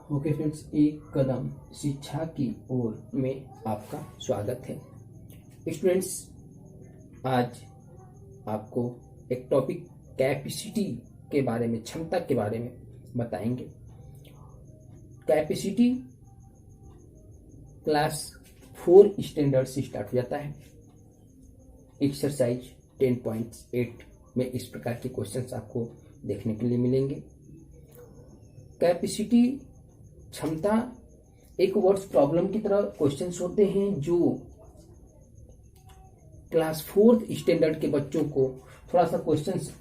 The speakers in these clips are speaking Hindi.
ओके फ्रेंड्स, एक कदम शिक्षा की ओर में आपका स्वागत है। स्टूडेंट्स, आज आपको एक टॉपिक कैपेसिटी के बारे में, क्षमता के बारे में बताएंगे। कैपेसिटी क्लास 4 स्टैंडर्ड से स्टार्ट हो जाता है। एक्सरसाइज 10.8 में इस प्रकार के क्वेश्चंस आपको देखने के लिए मिलेंगे। कैपेसिटी, क्षमता, एक वर्ड्स प्रॉब्लम की तरह क्वेश्चंस होते हैं जो क्लास 4 स्टैंडर्ड के बच्चों को थोड़ा सा क्वेश्चंस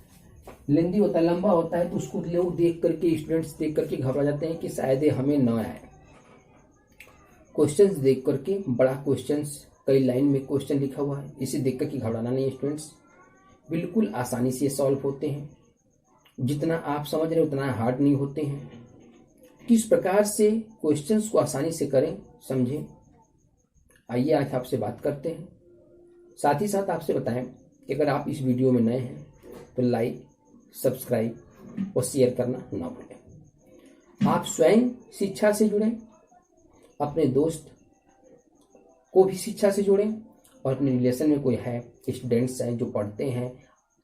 लेंदी होता है, लंबा होता है, तो उसको लोग देख करके, स्टूडेंट्स देख करके घबरा जाते हैं कि शायद ये हमें न आए। क्वेश्चंस देख करके, बड़ा क्वेश्चंस, कई लाइन में क्वेश्चन लिखा हुआ है, इसे देख करके घबराना नहीं है स्टूडेंट्स। बिल्कुल आसानी से सॉल्व होते हैं। जितना आप समझ रहे उतना हार्ड नहीं होते हैं। किस प्रकार से क्वेश्चंस को आसानी से करें, समझें, आइए आज आपसे बात करते हैं। साथ ही साथ आपसे बताएं कि अगर आप इस वीडियो में नए हैं तो लाइक, सब्सक्राइब और शेयर करना ना भूलें। आप स्वयं शिक्षा से जुड़ें, अपने दोस्त को भी शिक्षा से जोड़ें, और अपने रिलेशन में कोई है, स्टूडेंट्स हैं जो पढ़ते हैं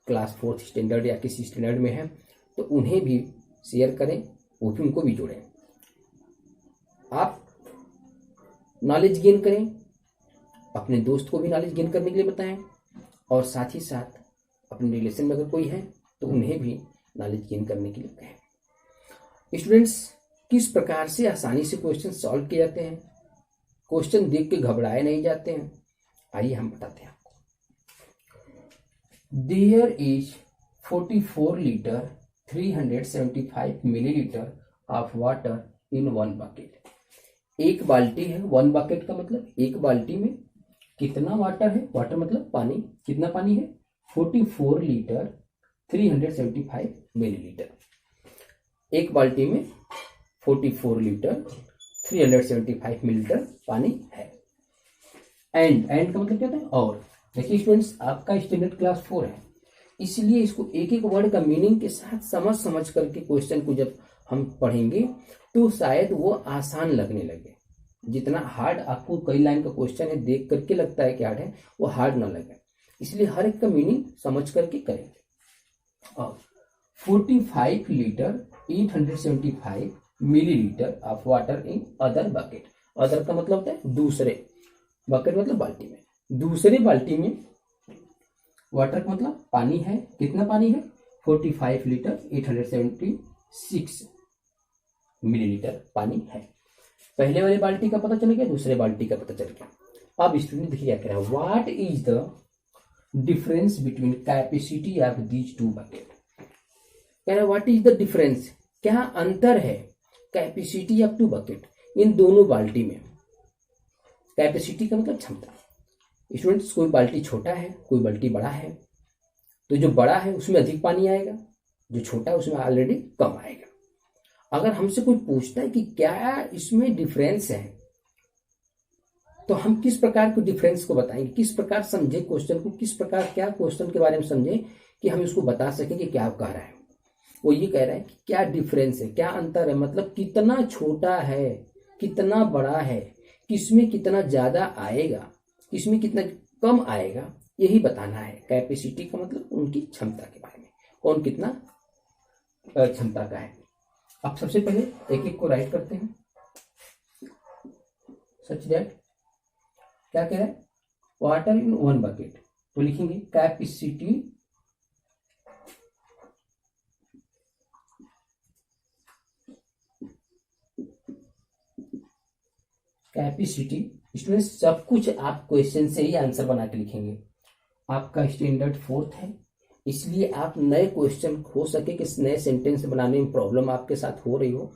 क्लास 4 स्टैंडर्ड या किसी स्टैंडर्ड में है, तो उन्हें भी शेयर करें, वो भी उनको भी जोड़ें। आप नॉलेज गेन करें, अपने दोस्त को भी नॉलेज गेन करने के लिए बताएं, और साथ ही साथ अपने रिलेशन में अगर कोई है तो उन्हें भी नॉलेज गेन करने के लिए कहें। स्टूडेंट्स, किस प्रकार से आसानी से क्वेश्चन सॉल्व किए जाते हैं, क्वेश्चन देख के घबराए नहीं जाते हैं, आइए हम बताते हैं आपको। There is 44 litre 375 millilitre of water in one bucket. एक बाल्टी है, वन बकेट का मतलब एक बाल्टी में कितना वाटर है, वाटर मतलब पानी, कितना पानी है, 44 लीटर 375 मिलीलीटर। एक बाल्टी में 44 लीटर 375 मिलीलीटर पानी है। एंड का मतलब क्या होता है, और। देखिए स्टूडेंट्स, आपका स्टैंडर्ड क्लास 4 है, इसलिए इसको एक एक वर्ड का मीनिंग के साथ समझ करके क्वेश्चन को जब हम पढ़ेंगे तो शायद वो आसान लगने लगे। जितना हार्ड आपको कई लाइन का क्वेश्चन है देख करके लगता है कि हार्ड है, वो हार्ड ना लगे, इसलिए हर एक का मीनिंग समझ करके करेंगे। और 45 litre 875 millilitre of water in other bucket. Other का मतलब होता है दूसरे, बकेट मतलब बाल्टी में, दूसरे बाल्टी में वाटर का मतलब पानी है। कितना पानी है, 45 लीटर 876 मिलीलीटर पानी है। पहले वाली बाल्टी का पता चल गया, दूसरे बाल्टी का पता चल गया। अब स्टूडेंट देखिए क्या कह रहा है, what is the difference between capacity of these two bucket. कह रहा है व्हाट इज द डिफरेंस, क्या अंतर है कैपेसिटी ऑफ टू बकेट, इन दोनों बाल्टी में। कैपेसिटी का मतलब क्षमता। स्टूडेंट्स, कोई बाल्टी छोटा है, कोई बाल्टी बड़ा है, तो जो बड़ा है उसमें अधिक पानी आएगा, जो छोटा है उसमें ऑलरेडी कम आएगा। अगर हमसे कोई पूछता है कि क्या इसमें डिफरेंस है, तो हम किस प्रकार के डिफरेंस को बताएंगे, किस प्रकार समझे क्वेश्चन को, किस प्रकार क्या क्वेश्चन के बारे में समझे कि हम इसको बता सकें कि क्या कह रहा है। वो ये कह रहा है कि क्या डिफरेंस है, क्या अंतर है, मतलब कितना छोटा है, कितना बड़ा है, किसमें कितना ज्यादा आएगा, किसमें कितना कम आएगा, यही बताना है। कैपेसिटी का मतलब उनकी क्षमता के बारे में, कौन कितना क्षमता का है। अब सबसे पहले एक एक को राइट करते हैं। सच दैट, क्या कह रहा है, वाटर इन वन बकेट, तो लिखेंगे कैपेसिटी इसमें सब कुछ आप क्वेश्चन से ही आंसर बना के लिखेंगे। आपका स्टैंडर्ड 4 है, इसलिए आप नए क्वेश्चन हो सके कि नए सेंटेंस बनाने में प्रॉब्लम आपके साथ हो रही हो,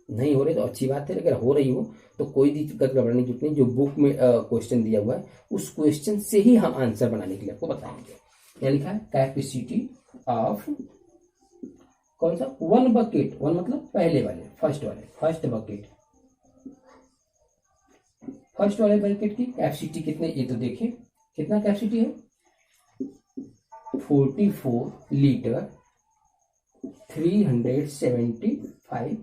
नहीं हो रही तो अच्छी बात है, अगर हो रही हो तो कोई दिक्कत घबराने की जरूरत नहीं। जो बुक में क्वेश्चन दिया हुआ है उस क्वेश्चन से ही हम आंसर बनाने के लिए आपको बताएंगे। क्या लिखा है, कैपेसिटी ऑफ कौन सा, वन बकेट, वन मतलब पहले वाले, फर्स्ट बकेट, फर्स्ट वाले बकेट की कैपेसिटी कितने, ये तो देखिए कितना कैपेसिटी है, 44 लीटर 375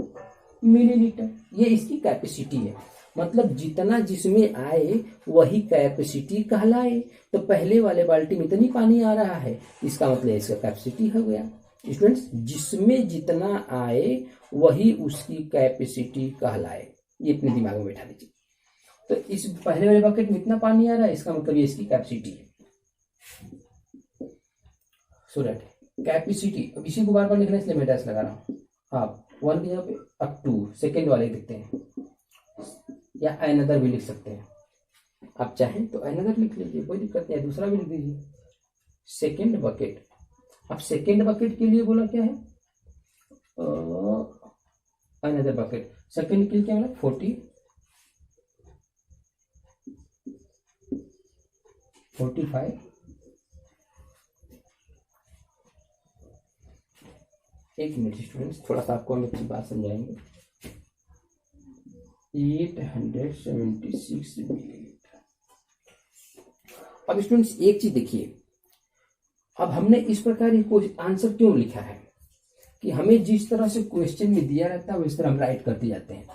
मिलीलीटर, ये इसकी कैपेसिटी है, मतलब जितना जिसमें आए वही कैपेसिटी कहलाए। तो पहले वाले बाल्टी में इतनी पानी आ रहा है, इसका मतलब इसका कैपेसिटी हो गया। स्टूडेंट्स, जिसमें जितना आए वही उसकी कैपेसिटी कहलाए, ये अपने दिमाग में बैठा लीजिए। तो इस पहले वाले बकेट में इतना पानी आ रहा है, इसका मतलब ये इसकी कैपेसिटी है। सो दैट कैपेसिटी, अब इसी को बार बार लिखना इसलिए मैं डैश लगा रहा हूँ। आप 1 की जगह पे अप टू सेकेंड वाले लिखते हैं, या अनदर भी लिख सकते हैं। आप चाहें तो अनदर लिख लीजिए, कोई दिक्कत नहीं है, दूसरा भी लिख दीजिए। सेकेंड बकेट, अब सेकेंड बकेट के लिए बोला क्या है, अनदर बकेट। सेकेंड के लिए क्या बोला, 45। एक मिनट स्टूडेंट्स, थोड़ा सा आपको हम अच्छी बात समझाएंगे। 876 मिलीलीटर। अब स्टूडेंट्स एक चीज देखिए, अब हमने इस प्रकार ये आंसर क्यों लिखा है कि हमें जिस तरह से क्वेश्चन में दिया रहता है उस तरह हम राइट करते जाते हैं,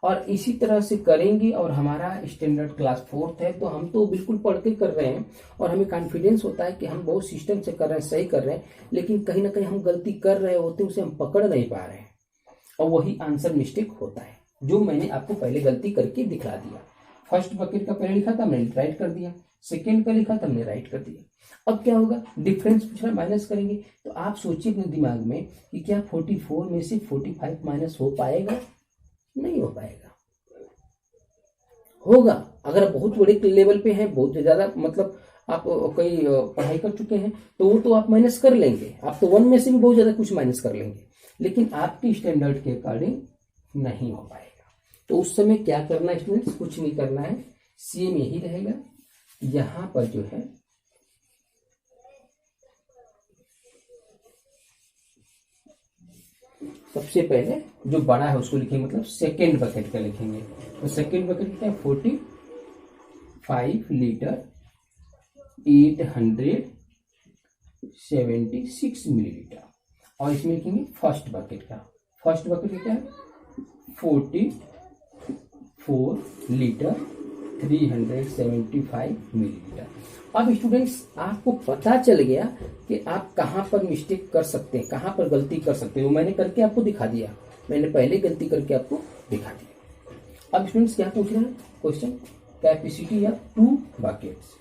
और इसी तरह से करेंगे। और हमारा स्टैंडर्ड क्लास 4th है, तो हम तो बिल्कुल पढ़ के कर रहे हैं और हमें कॉन्फिडेंस होता है कि हम बहुत सिस्टम से कर रहे हैं, सही कर रहे हैं, लेकिन कहीं ना कहीं हम गलती कर रहे होते हैं, उसे हम पकड़ नहीं पा रहे हैं, और वही आंसर मिस्टेक होता है, जो मैंने आपको पहले गलती करके दिखला दिया। फर्स्ट बकेट का पहले लिखा था, मैंने राइट कर दिया। सेकेंड का लिखा था, हमने राइट कर दिया। अब क्या होगा, डिफरेंस पूछ रहा, माइनस करेंगे। तो आप सोचिए अपने दिमाग में कि क्या 44 में से 45 माइनस हो पाएगा? नहीं हो पाएगा। होगा अगर आप बहुत बड़े लेवल पे हैं, बहुत ज्यादा, मतलब आप कई पढ़ाई कर चुके हैं, तो वो तो आप माइनस कर लेंगे, आप तो 1 में से भी बहुत ज्यादा कुछ माइनस कर लेंगे, लेकिन आपकी स्टैंडर्ड के अकॉर्डिंग नहीं हो पाएगा। तो उस समय क्या करना है स्टूडेंट्स, कुछ नहीं करना है, सेम यही रहेगा। यहां पर जो है सबसे पहले जो बड़ा है उसको लिखेंगे, मतलब सेकेंड बकेट का लिखेंगे। तो सेकेंड बकेट क्या है, 45 लीटर 876 मिलीलीटर। और इसमें लिखेंगे फर्स्ट बकेट का, फर्स्ट बकेट क्या है, 44 लीटर 375 मिलीलीटर। अब स्टूडेंट्स आपको पता चल गया कि आप कहां पर मिस्टेक कर सकते हैं, कहां पर गलती कर सकते हैं, वो मैंने करके आपको दिखा दिया, मैंने पहले गलती करके आपको दिखा दिया। अब स्टूडेंट्स क्या पूछ रहे हैं क्वेश्चन, कैपेसिटी या 2 बकेट्स,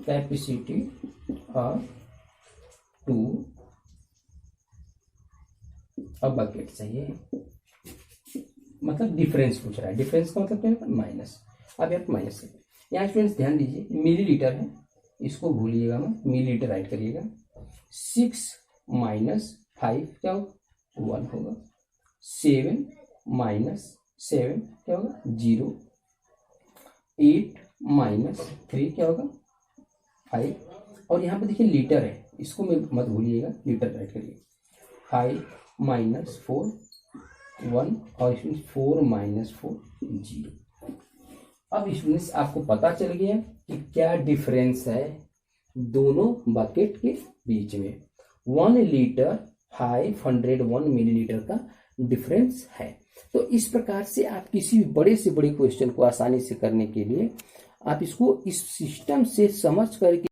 कैपेसिटी और 2 बकेट चाहिए, मतलब डिफरेंस पूछ रहा है। डिफरेंस का मतलब क्या है, माइनस। अब यहाँ माइनस है, यहाँ स्टूडेंट्स ध्यान दीजिए, मिलीलीटर है, इसको भूलिएगा मत, मिलीलीटर राइट करिएगा। 6 माइनस 5 क्या होगा, 1 होगा। 7 माइनस 7 क्या होगा, 0। 8 माइनस 3 क्या होगा, 5। और यहाँ पे देखिए लीटर है, इसको मत भूलिएगा, लीटर राइट करिए। 5 माइनस 4 1, और इसमें 4 माइनस 4 0। अब स्टूडेंट्स आपको पता चल गया कि क्या डिफरेंस है दोनों बकेट के बीच में। 1 लीटर 501 मिलीलीटर का डिफरेंस है। तो इस प्रकार से आप किसी भी बड़े से बड़े क्वेश्चन को आसानी से करने के लिए आप इसको इस सिस्टम से समझ करके